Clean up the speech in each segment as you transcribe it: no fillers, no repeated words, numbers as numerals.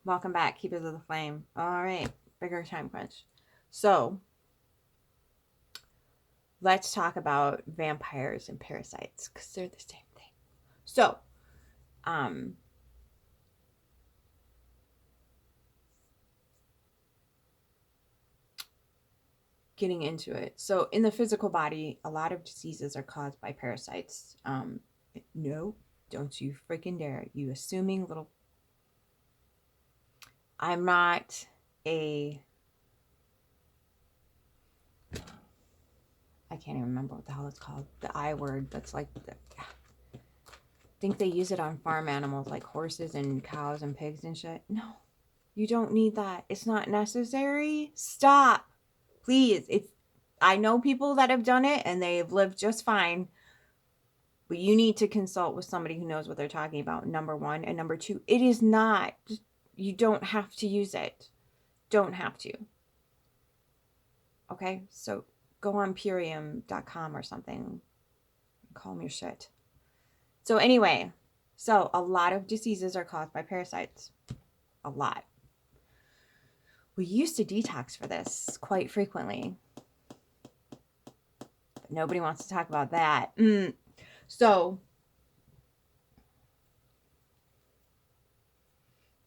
Welcome back, Keepers of the Flame. All right, bigger time crunch. So, let's talk about vampires and parasites because they're the same thing. So, um, getting into it. So, in the physical body, a lot of diseases are caused by parasites. No, don't you freaking dare. You assuming little. I'm not a. I can't even remember what the hell it's called. The I word that's like. I think they use it on farm animals like horses and cows and pigs and shit. No, you don't need that. It's not necessary. Stop. Please. It's I know people that have done it and they've lived just fine. But you need to consult with somebody who knows what they're talking about. Number one. And number two, it is not. You don't have to use it. Don't have to. Okay? So go on purium.com or something. Calm your shit. So anyway, so a lot of diseases are caused by parasites. A lot. We used to detox for this quite frequently. But nobody wants to talk about that. So,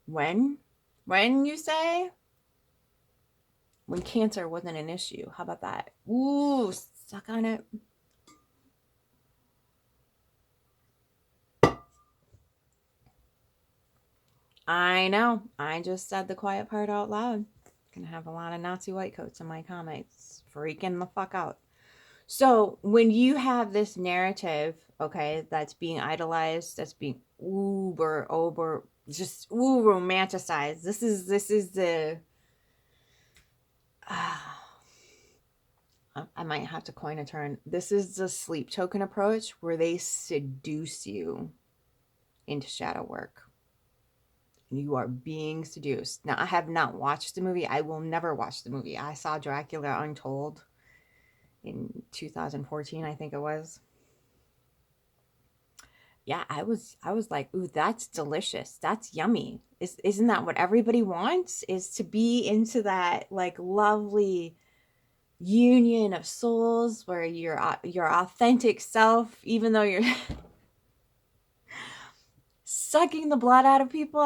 when you say? When cancer wasn't an issue. How about that? Ooh, suck on it. I know. I just said the quiet part out loud. Gonna have a lot of Nazi white coats in my comments. Freaking the fuck out. So when you have this narrative, okay, that's being idolized, that's being over, just romanticized. This is the. I might have to coin a term. This is the sleep token approach where they seduce you into shadow work. You are being seduced. Now, I have not watched the movie. I will never watch the movie. I saw Dracula Untold in 2014, I think it was. Yeah, I was like, ooh, that's delicious. That's yummy. Isn't that what everybody wants? Is to be into that like lovely union of souls where your authentic self, even though you're sucking the blood out of people.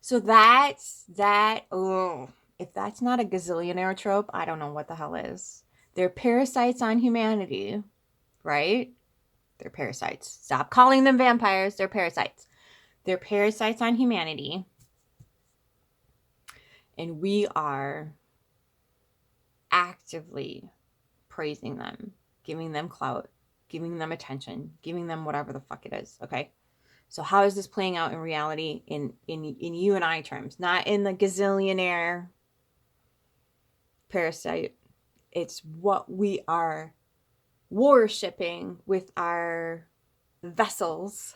So that's that. Oh, if that's not a gazillionaire trope, I don't know what the hell is. They're parasites on humanity, right? They're parasites. Stop calling them vampires. They're parasites. They're parasites on humanity. And we are actively praising them, giving them clout, giving them attention, giving them whatever the fuck it is. Okay. So how is this playing out in reality in you and I terms, not in the gazillionaire parasite? It's what we are worshipping with our vessels.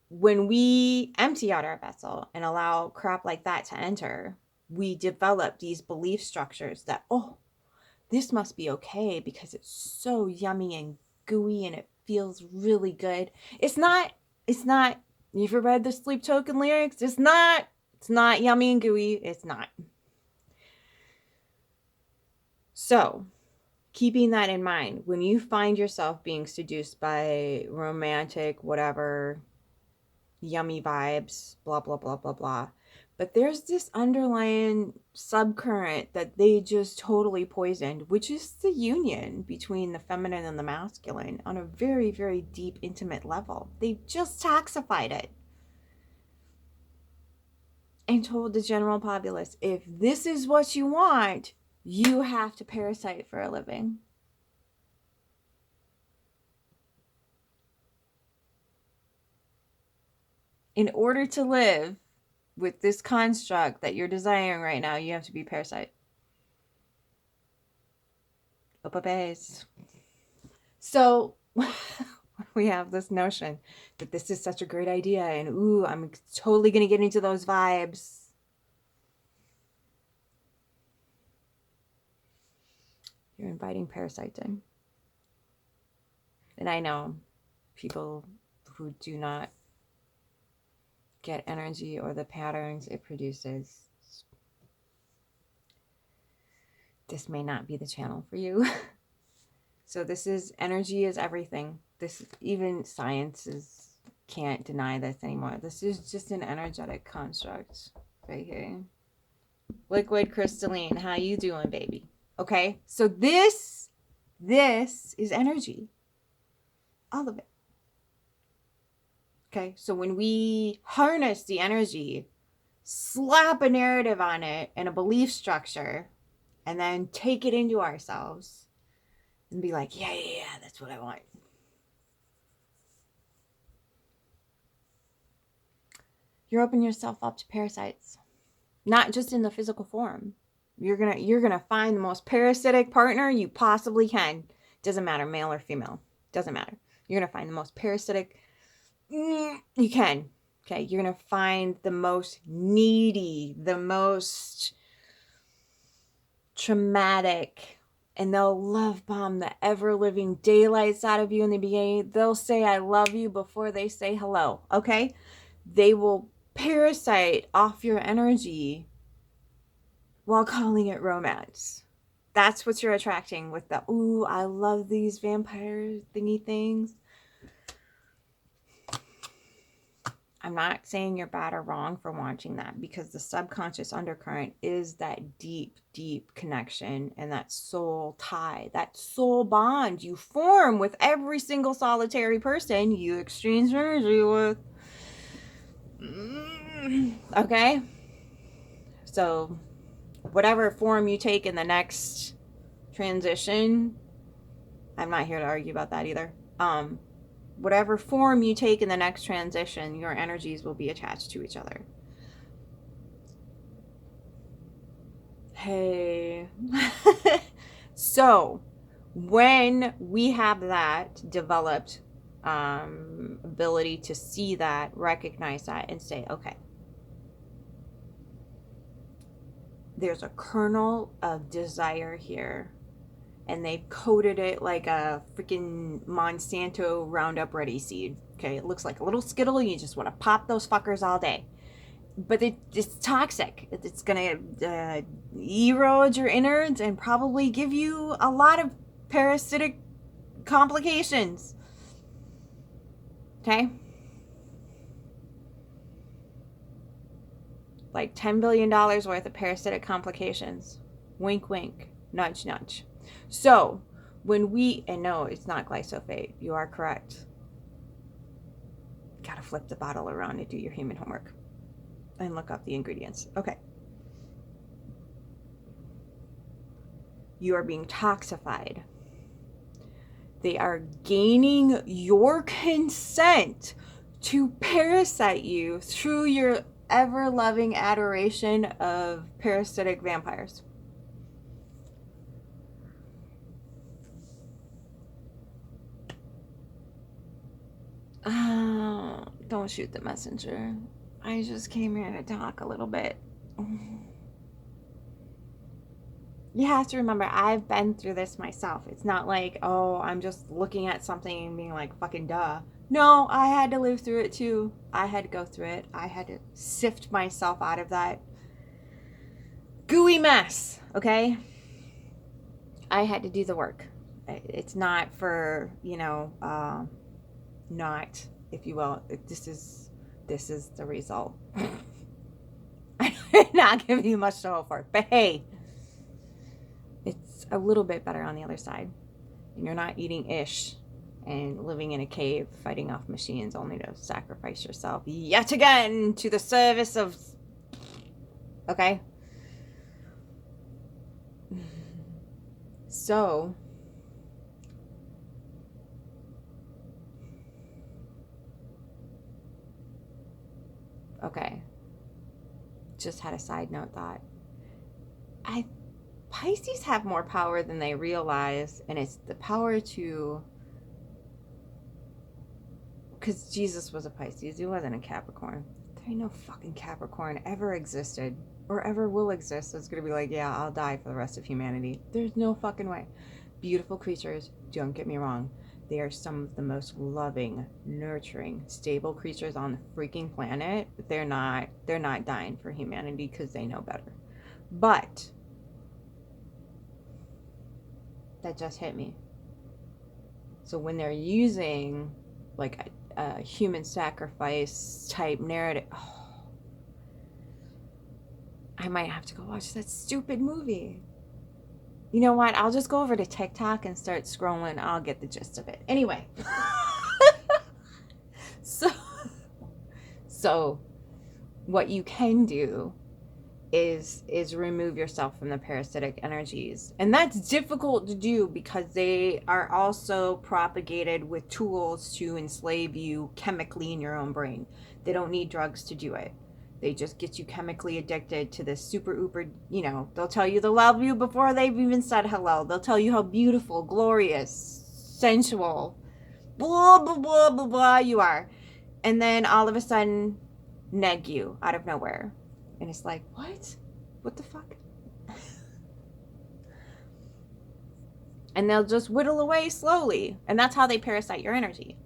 When we empty out our vessel and allow crap like that to enter, we develop these belief structures that, oh, this must be okay because it's so yummy and gooey and it feels really good. It's not, you've read the Sleep Token lyrics? It's not yummy and gooey. It's not. So, keeping that in mind, when you find yourself being seduced by romantic, whatever, yummy vibes, blah, blah, blah, blah, blah. But there's this underlying subcurrent that they just totally poisoned, which is the union between the feminine and the masculine on a very, very deep, intimate level. They just toxified it and told the general populace, if this is what you want, you have to parasite for a living. In order to live with this construct that you're desiring right now, you have to be parasite. Base. So we have this notion that this is such a great idea and ooh, I'm totally going to get into those vibes. You're inviting parasiting. And I know people who do not get energy or the patterns it produces, this may not be the channel for you. So this is, energy is everything. This, even science can't deny this anymore. This is just an energetic construct right here. Liquid crystalline, how you doing, baby? Okay, so this is energy. All of it. Okay, so when we harness the energy, slap a narrative on it and a belief structure, and then take it into ourselves and be like, yeah, that's what I want. You're opening yourself up to parasites, not just in the physical form. You're gonna find the most parasitic partner you possibly can. Doesn't matter, male or female. Doesn't matter. You're gonna find the most parasitic you can. Okay, you're gonna find the most needy, the most traumatic, and they'll love bomb the ever living daylights out of you in the beginning. They'll say I love you before they say hello. Okay, they will parasite off your energy while calling it romance. That's what you're attracting with the, ooh, I love these vampire thingy things. I'm not saying you're bad or wrong for watching that, because the subconscious undercurrent is that deep, deep connection and that soul tie, that soul bond you form with every single solitary person you exchange energy with. Okay? So whatever form you take in the next transition, I'm not here to argue about that either. Whatever form you take in the next transition, your energies will be attached to each other. Hey. So when we have that developed ability to see that, recognize that, and say, okay, there's a kernel of desire here, and they've coated it like a freaking Monsanto Roundup Ready seed. Okay, it looks like a little Skittle. You just want to pop those fuckers all day. But it's toxic. It's going to erode your innards and probably give you a lot of parasitic complications. Okay? Like $10 billion worth of parasitic complications. Wink, wink. Nudge, nudge. So, when we, and no, it's not glyphosate. You are correct. Gotta flip the bottle around and do your human homework. And look up the ingredients. Okay. You are being toxified. They are gaining your consent to parasite you through your ever-loving adoration of parasitic vampires. Oh, don't shoot the messenger. I just came here to talk a little bit. You have to remember, I've been through this myself. It's not like, oh, I'm just looking at something and being like, fucking duh. No, I had to live through it too. I had to go through it. I had to sift myself out of that gooey mess, okay? I had to do the work. It's not for, not, if you will. This is the result. I'm not giving you much to hope for, but hey, it's a little bit better on the other side. And you're not eating ish and living in a cave fighting off machines only to sacrifice yourself yet again to the service of, okay? So, okay, just had a side note thought. Pisces have more power than they realize, and it's the power to, because Jesus was a Pisces, he wasn't a Capricorn. There ain't no fucking Capricorn ever existed or ever will exist that's gonna be like, yeah, I'll die for the rest of humanity. There's no fucking way. Beautiful creatures, don't get me wrong. They are some of the most loving, nurturing, stable creatures on the freaking planet. They're not dying for humanity because they know better. But that just hit me. So when they're using like a human sacrifice type narrative, I might have to go watch that stupid movie. You know what? I'll just go over to TikTok and start scrolling. I'll get the gist of it. Anyway. So what you can do is remove yourself from the parasitic energies. And that's difficult to do because they are also propagated with tools to enslave you chemically in your own brain. They don't need drugs to do it. They just get you chemically addicted to this super uber, they'll tell you they love you before they've even said hello. They'll tell you how beautiful, glorious, sensual, blah, blah, blah, blah, blah you are. And then all of a sudden, neg you out of nowhere. And it's like, what? What the fuck? And they'll just whittle away slowly. And that's how they parasite your energy.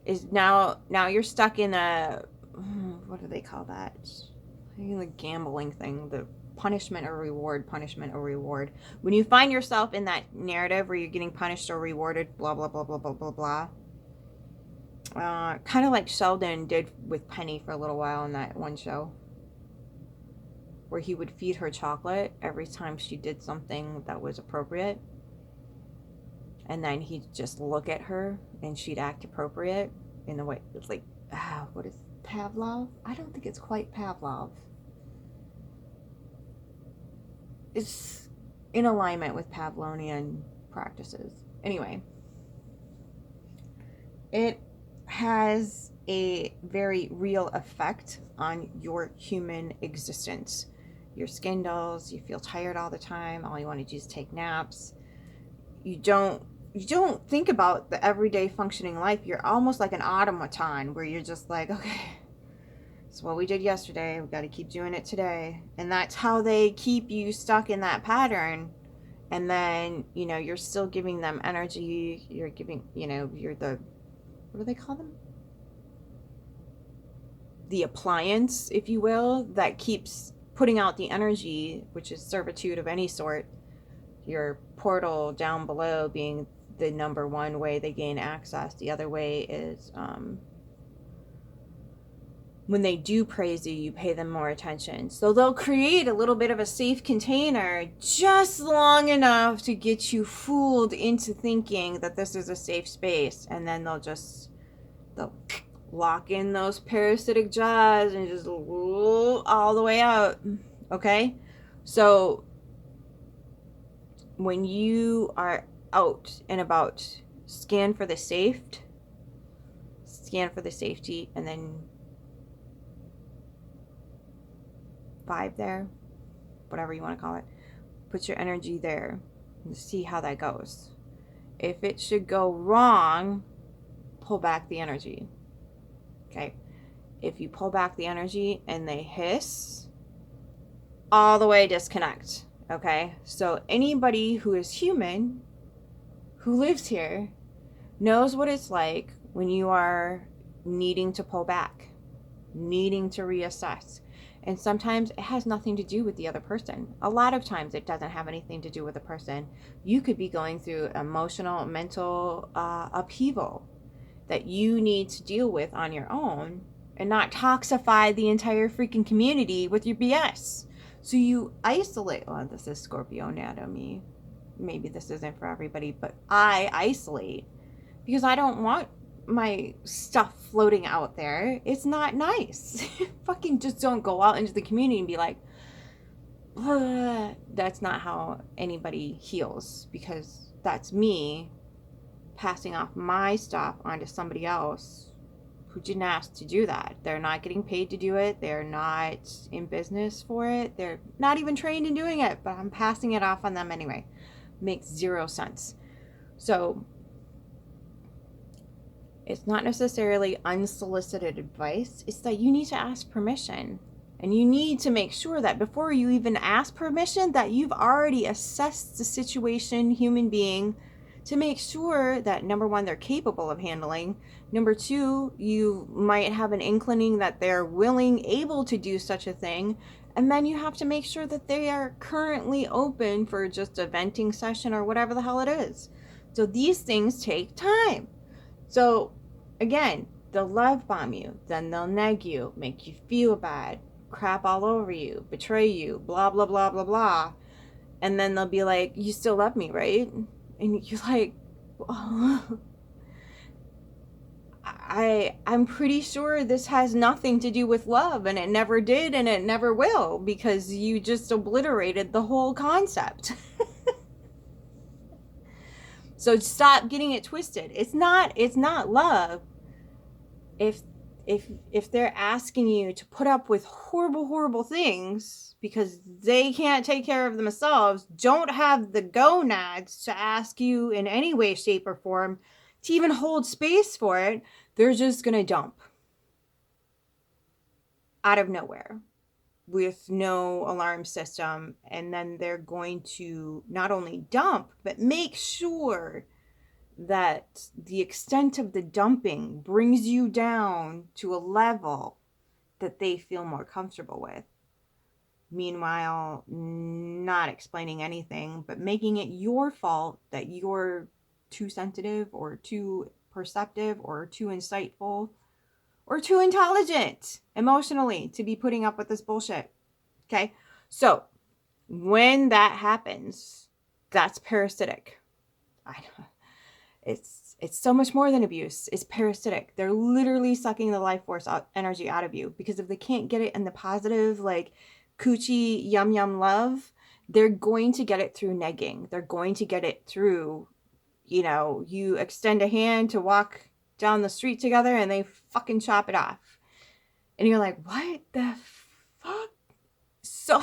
Is now you're stuck in a, what do they call that? The gambling thing, the punishment or reward. When you find yourself in that narrative where you're getting punished or rewarded, blah, blah, blah, blah, blah, blah, blah. Kind of like Sheldon did with Penny for a little while in that one show, where he would feed her chocolate every time she did something that was appropriate. And then he'd just look at her and she'd act appropriate in the way, it's like, what is Pavlov? I don't think it's quite Pavlov. It's in alignment with Pavlovian practices. Anyway, it has a very real effect on your human existence. Your skin dulls, you feel tired all the time, all you want to do is take naps. You don't think about the everyday functioning life. You're almost like an automaton where you're just like, okay, it's what we did yesterday, we got to keep doing it today. And that's how they keep you stuck in that pattern. And then, you're still giving them energy. You're giving, you're the, what do they call them? The appliance, if you will, that keeps putting out the energy, which is servitude of any sort. Your portal down below being the number one way they gain access. The other way is when they do praise you, you pay them more attention. So they'll create a little bit of a safe container just long enough to get you fooled into thinking that this is a safe space. And then they'll lock in those parasitic jaws and just all the way out. Okay? So when you are out and about, scan for the safety, and then vibe there, whatever you want to call it. Put your energy there and see how that goes. If it should go wrong, pull back the energy. Okay? If you pull back the energy and they hiss, all the way disconnect. Okay? So anybody who is human, who lives here, knows what it's like when you are needing to pull back, needing to reassess. And sometimes it has nothing to do with the other person. A lot of times it doesn't have anything to do with the person. You could be going through emotional, mental upheaval that you need to deal with on your own and not toxify the entire freaking community with your BS. So you isolate. Oh, this is Scorpio anatomy. Maybe this isn't for everybody, but I isolate because I don't want my stuff floating out there. It's not nice. Fucking just don't go out into the community and be like, ugh. That's not how anybody heals, because that's me passing off my stuff onto somebody else who didn't ask to do that. They're not getting paid to do it. They're not in business for it. They're not even trained in doing it, but I'm passing it off on them anyway. Makes zero sense. So it's not necessarily unsolicited advice. It's that you need to ask permission. And you need to make sure that before you even ask permission, that you've already assessed the situation, human being, to make sure that, number one, they're capable of handling. Number two, you might have an inclining that they're willing, able to do such a thing. And then you have to make sure that they are currently open for just a venting session or whatever the hell it is. So these things take time. So again, they'll love bomb you, then they'll neg you, make you feel bad, crap all over you, betray you, blah, blah, blah, blah, blah. And then they'll be like, you still love me, right? And you're like, oh. I'm pretty sure this has nothing to do with love, and it never did, and it never will, because you just obliterated the whole concept. So stop getting it twisted. It's not love. If they're asking you to put up with horrible things because they can't take care of themselves, don't have the gonads to ask you in any way, shape, or form to even hold space for it, they're just going to dump out of nowhere with no alarm system. And then they're going to not only dump, but make sure that the extent of the dumping brings you down to a level that they feel more comfortable with. Meanwhile, not explaining anything, but making it your fault that you're too sensitive or too perceptive or too insightful or too intelligent emotionally to be putting up with this bullshit. Okay? So, when that happens, that's parasitic. It's so much more than abuse. It's parasitic. They're literally sucking the life force energy out of you, because if they can't get it in the positive, like coochie yum yum love, they're going to get it through negging. They're going to get it through, you extend a hand to walk down the street together and they fucking chop it off. And you're like, what the fuck? So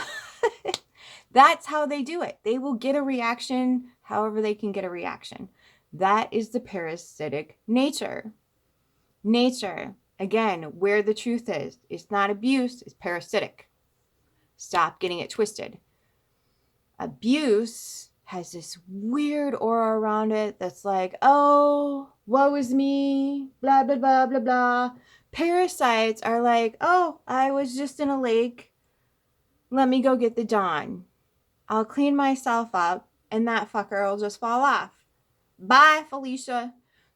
that's how they do it. They will get a reaction however they can get a reaction. That is the parasitic nature. Again, where the truth is, it's not abuse, it's parasitic. Stop getting it twisted. Abuse has this weird aura around it that's like, oh, woe is me, blah, blah, blah, blah, blah. Parasites are like, oh, I was just in a lake. Let me go get the Dawn. I'll clean myself up and that fucker will just fall off. Bye, Felicia.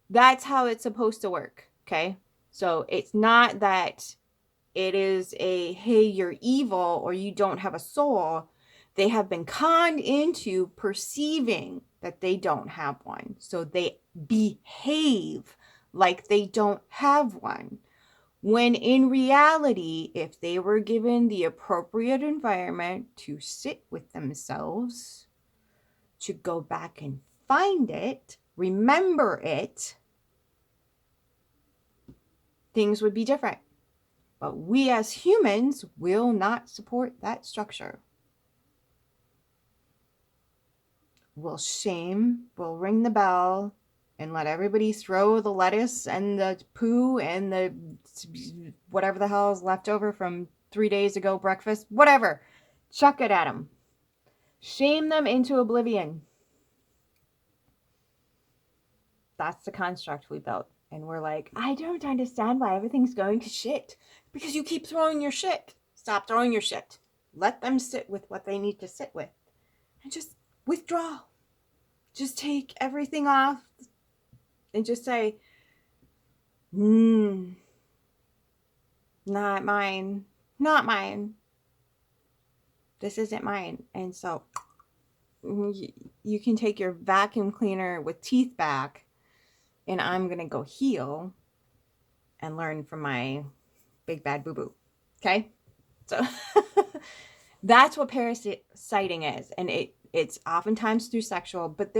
That's how it's supposed to work, okay? So it's not that it is a, hey, you're evil or you don't have a soul. They have been conned into perceiving that they don't have one. So they behave like they don't have one. When in reality, if they were given the appropriate environment to sit with themselves, to go back and find it, remember it, things would be different. But we as humans will not support that structure. We'll shame, we'll ring the bell, and let everybody throw the lettuce and the poo and the whatever the hell is left over from 3 days ago breakfast, whatever. Chuck it at them. Shame them into oblivion. That's the construct we built. And we're like, I don't understand why everything's going to shit. Because you keep throwing your shit. Stop throwing your shit. Let them sit with what they need to sit with. And just withdraw. Just take everything off. And just say, not mine. Not mine. This isn't mine. And so you can take your vacuum cleaner with teeth back. And I'm going to go heal and learn from my big bad boo-boo. Okay? So that's what parasiting is. And it's oftentimes through sexual, but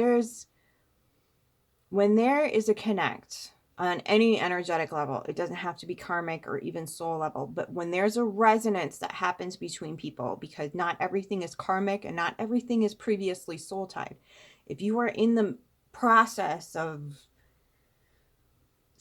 when there is a connect on any energetic level, it doesn't have to be karmic or even soul level, but when there's a resonance that happens between people, because not everything is karmic and not everything is previously soul tied. If you are in the process of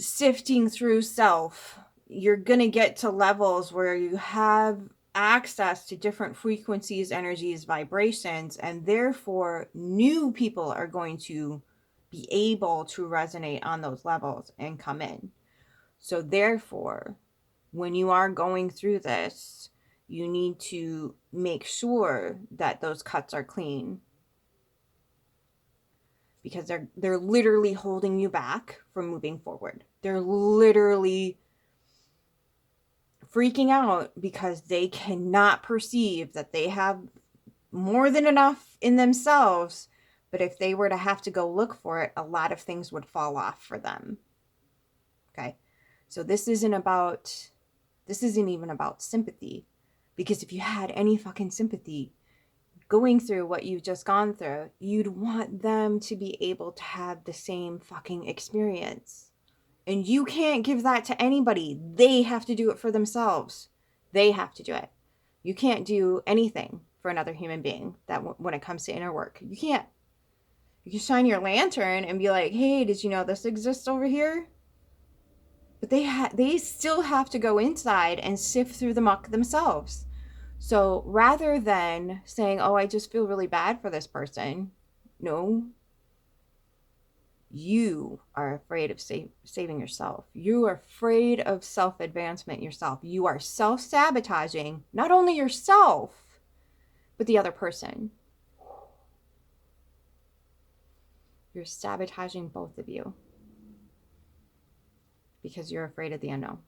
sifting through self, you're going to get to levels where you have access to different frequencies, energies, vibrations, and therefore new people are going to be able to resonate on those levels and come in. So therefore, when you are going through this, you need to make sure that those cuts are clean, because they're literally holding you back from moving forward. They're literally freaking out because they cannot perceive that they have more than enough in themselves. But if they were to have to go look for it, a lot of things would fall off for them. Okay. So this isn't even about sympathy, because if you had any fucking sympathy going through what you've just gone through, you'd want them to be able to have the same fucking experience. And you can't give that to anybody. They have to do it for themselves. They have to do it. You can't do anything for another human being when it comes to inner work. You can't. You can shine your lantern and be like, hey, did you know this exists over here? But they still have to go inside and sift through the muck themselves. So rather than saying, oh, I just feel really bad for this person, no, you are afraid of saving yourself. You are afraid of self-advancement yourself. You are self-sabotaging not only yourself, but the other person. You're sabotaging both of you because you're afraid of the unknown.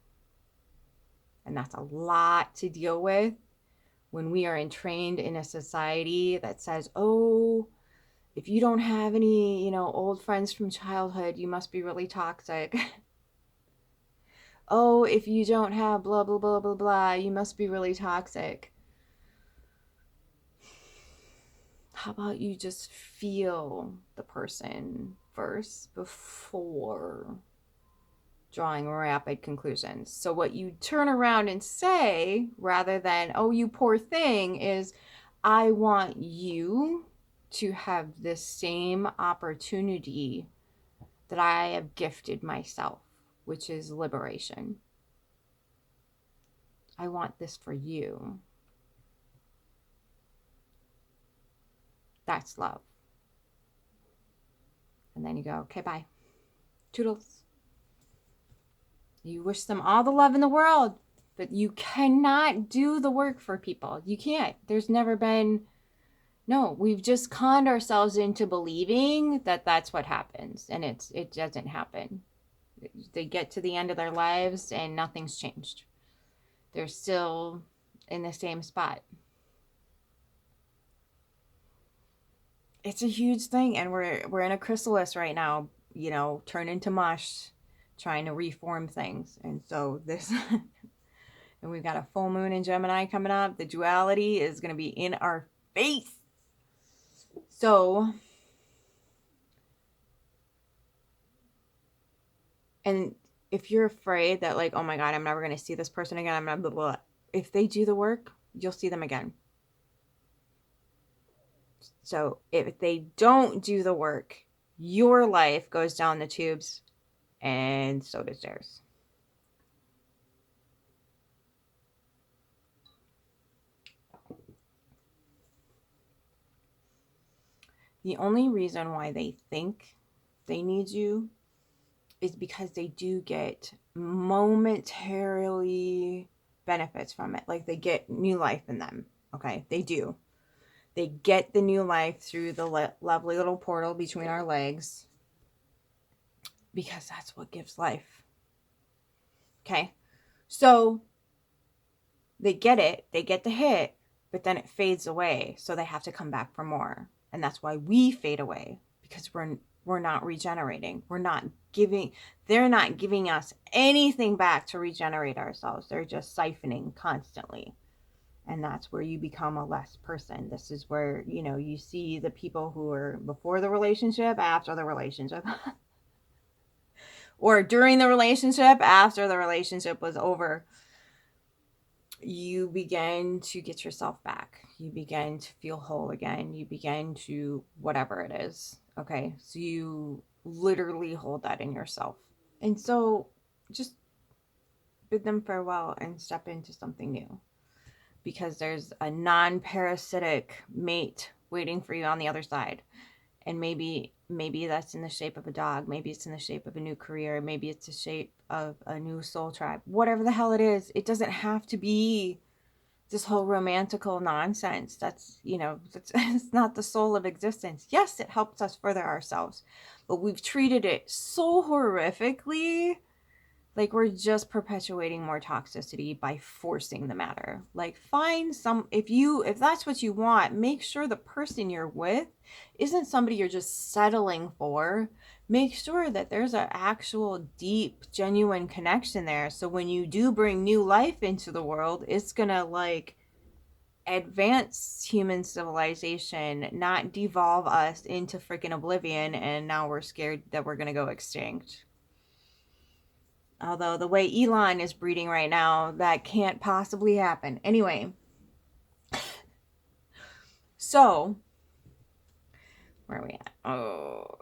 And that's a lot to deal with when we are entrained in a society that says, oh, if you don't have any, old friends from childhood, you must be really toxic. Oh, if you don't have blah, blah, blah, blah, blah, you must be really toxic. How about you just feel the person first before drawing rapid conclusions? So what you turn around and say, rather than, oh, you poor thing, is, I want you to have the same opportunity that I have gifted myself, which is liberation. I want this for you. That's love. And then you go, okay, bye. Toodles. You wish them all the love in the world, but you cannot do the work for people. You can't. There's never been... No, we've just conned ourselves into believing that that's what happens, and it doesn't happen. They get to the end of their lives and nothing's changed. They're still in the same spot. It's a huge thing, and we're in a chrysalis right now, turn into mush, trying to reform things. And so this and we've got a full moon in Gemini coming up. The duality is going to be in our face. So, and if you're afraid that, like, oh my God, I'm never going to see this person again, I'm not blah, blah, blah. If they do the work, you'll see them again. So if they don't do the work, your life goes down the tubes, and so does theirs. The only reason why they think they need you is because they do get momentarily benefits from it. Like, they get new life in them. Okay, they do. They get the new life through the lovely little portal between our legs, because that's what gives life. Okay, so they get it, they get the hit, but then it fades away, so they have to come back for more. And that's why we fade away, because we're not regenerating. They're not giving us anything back to regenerate ourselves. They're just siphoning constantly. And that's where you become a less person. This is where, you see the people who are before the relationship, after the relationship, or during the relationship, after the relationship was over. You begin to get yourself back. You begin to feel whole again. You begin to whatever it is. Okay. So you literally hold that in yourself. And so just bid them farewell and step into something new, because there's a non-parasitic mate waiting for you on the other side. And maybe that's in the shape of a dog, maybe it's in the shape of a new career, maybe it's the shape of a new soul tribe, whatever the hell it is. It doesn't have to be this whole romantical nonsense. That's, it's not the soul of existence. Yes, it helps us further ourselves, but we've treated it so horrifically. Like, we're just perpetuating more toxicity by forcing the matter. Like, find some, if that's what you want, make sure the person you're with isn't somebody you're just settling for. Make sure that there's an actual deep, genuine connection there. So when you do bring new life into the world, it's gonna like advance human civilization, not devolve us into freaking oblivion, and now we're scared that we're gonna go extinct. Although the way Elon is breeding right now, that can't possibly happen. Anyway, so where are we at? Oh,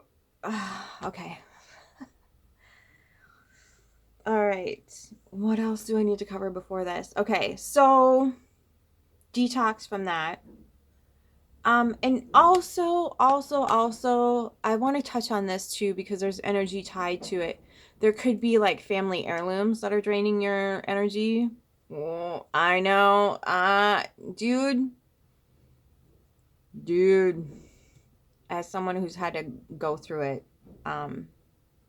okay. All right. What else do I need to cover before this? Okay, so detox from that. And also, I want to touch on this too because there's energy tied to it. There could be like family heirlooms that are draining your energy. Oh, I know. Dude, as someone who's had to go through it,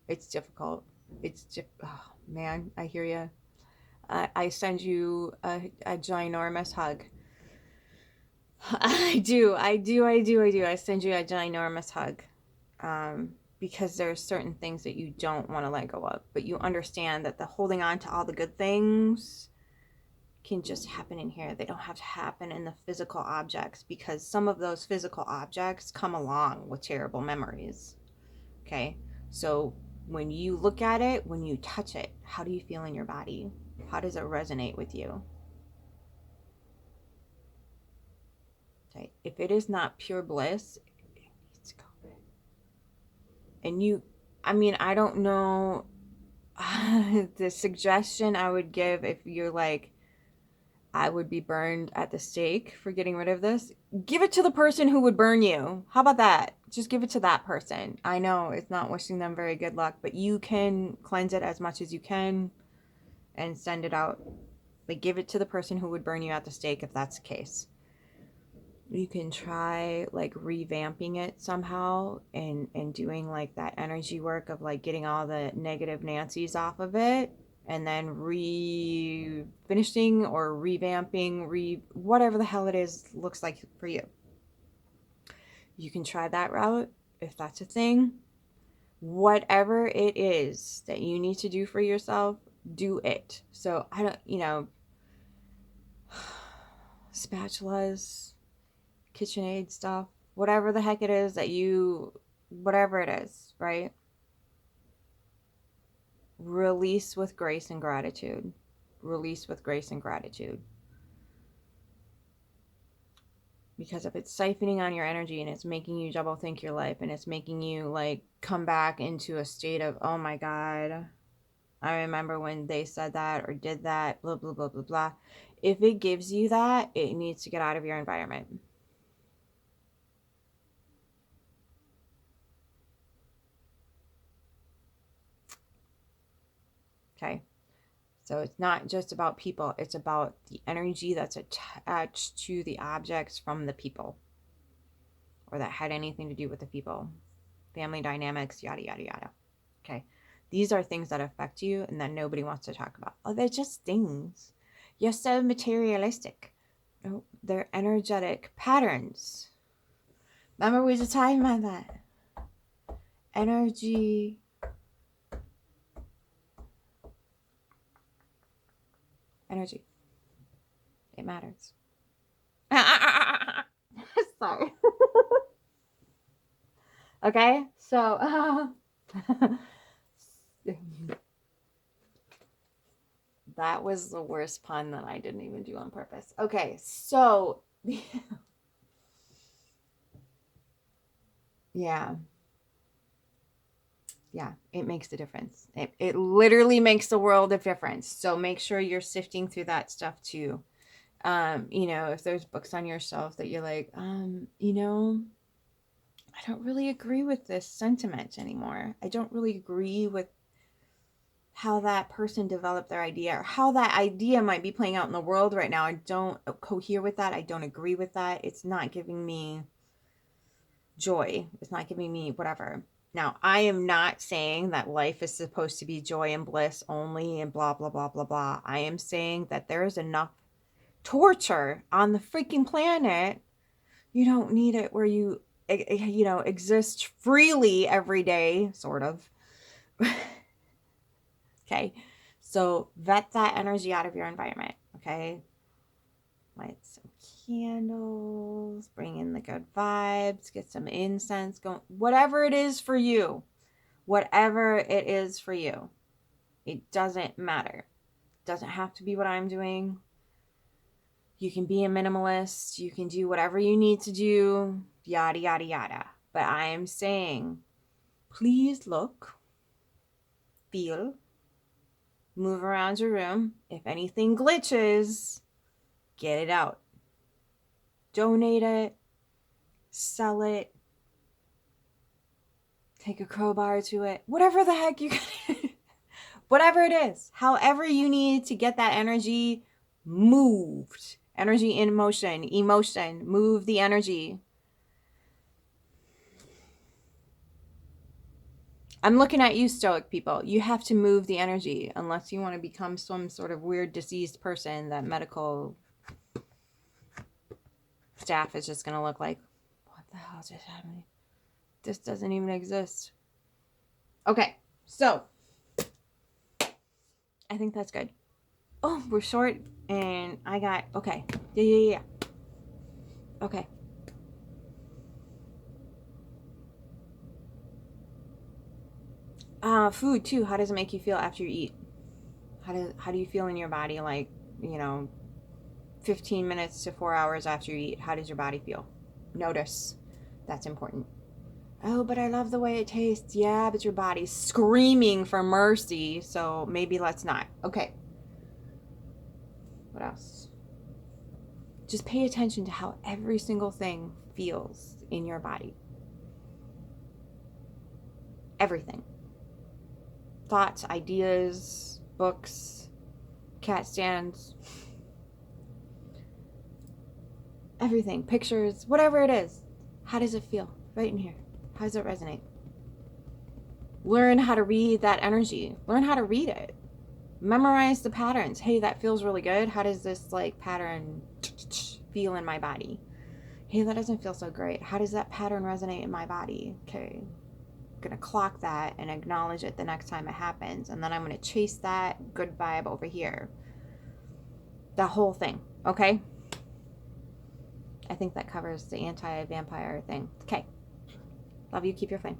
it's difficult. Oh, man, I hear you. I send you a ginormous hug. I do. I send you a ginormous hug. Because there's certain things that you don't want to let go of, but you understand that the holding on to all the good things can just happen in here. They don't have to happen in the physical objects, because some of those physical objects come along with terrible memories. Okay? So when you look at it, when you touch it, how do you feel in your body? How does it resonate with you? Okay? If it is not pure bliss, it needs to go. And I don't know. The suggestion I would give, if you're like, I would be burned at the stake for getting rid of this, give it to the person who would burn you. How about that? Just give it to that person. I know it's not wishing them very good luck, but you can cleanse it as much as you can and send it out. Like, give it to the person who would burn you at the stake if that's the case. You can try like revamping it somehow, and doing like that energy work of like getting all the negative Nancy's off of it, and then finishing or revamping, whatever the hell it is looks like for you. You can try that route if that's a thing. Whatever it is that you need to do for yourself, do it. So I don't, spatulas, KitchenAid stuff, whatever the heck it is whatever it is, right? Release with grace and gratitude. Release with grace and gratitude. Because if it's siphoning on your energy and it's making you double think your life, and it's making you like come back into a state of, oh my God, I remember when they said that or did that, blah, blah, blah, blah, blah. If it gives you that, it needs to get out of your environment. Okay. So it's not just about people, it's about the energy that's attached to the objects from the people, or that had anything to do with the people. Family dynamics, yada, yada, yada. Okay. These are things that affect you and that nobody wants to talk about. Oh, they're just things. You're so materialistic. No, they're energetic patterns. Remember we were just talking about that. Energy. Energy. It matters. Sorry. Okay, so that was the worst pun that I didn't even do on purpose. Okay, so yeah, it makes a difference. It literally makes a world of difference. So make sure you're sifting through that stuff too. If there's books on your shelf that you're like, I don't really agree with this sentiment anymore. I don't really agree with how that person developed their idea, or how that idea might be playing out in the world right now. I don't cohere with that. I don't agree with that. It's not giving me joy. It's not giving me whatever. Now, I am not saying that life is supposed to be joy and bliss only and blah, blah, blah, blah, blah. I am saying that there is enough torture on the freaking planet. You don't need it where you exist freely every day, sort of. Okay. So vet that energy out of your environment. Okay. Light some candles, bring in the good vibes, get some incense going, whatever it is for you, whatever it is for you. It doesn't matter. It doesn't have to be what I'm doing. You can be a minimalist. You can do whatever you need to do, yada, yada, yada. But I am saying, please look, feel, move around your room. If anything glitches, get it out. Donate it. Sell it. Take a crowbar to it. Whatever the heck you can. Whatever it is. However you need to get that energy moved. Energy in motion. Emotion. Move the energy. I'm looking at you, Stoic people. You have to move the energy unless you want to become some sort of weird diseased person that medical staff is just going to look like, what the hell just happened? This doesn't even exist. Okay, so I think that's good. Oh, we're short and I got, okay. Yeah. Okay. Food too. How does it make you feel after you eat? How do you feel in your body, like, 15 minutes to 4 hours after you eat? How does your body feel? Notice. That's important. Oh, but I love the way it tastes. Yeah, but your body's screaming for mercy, so maybe let's not. Okay. What else? Just pay attention to how every single thing feels in your body. Everything. Thoughts, ideas, books, cat stands, everything, pictures, whatever it is. How does it feel right in here? How does it resonate? Learn how to read that energy. Learn how to read it. Memorize the patterns. Hey, that feels really good. How does this pattern feel in my body? Hey, that doesn't feel so great. How does that pattern resonate in my body? Okay. I'm going to clock that and acknowledge it the next time it happens. And then I'm going to chase that good vibe over here. The whole thing. Okay? I think that covers the anti-vampire thing. Okay. Love you. Keep your flame.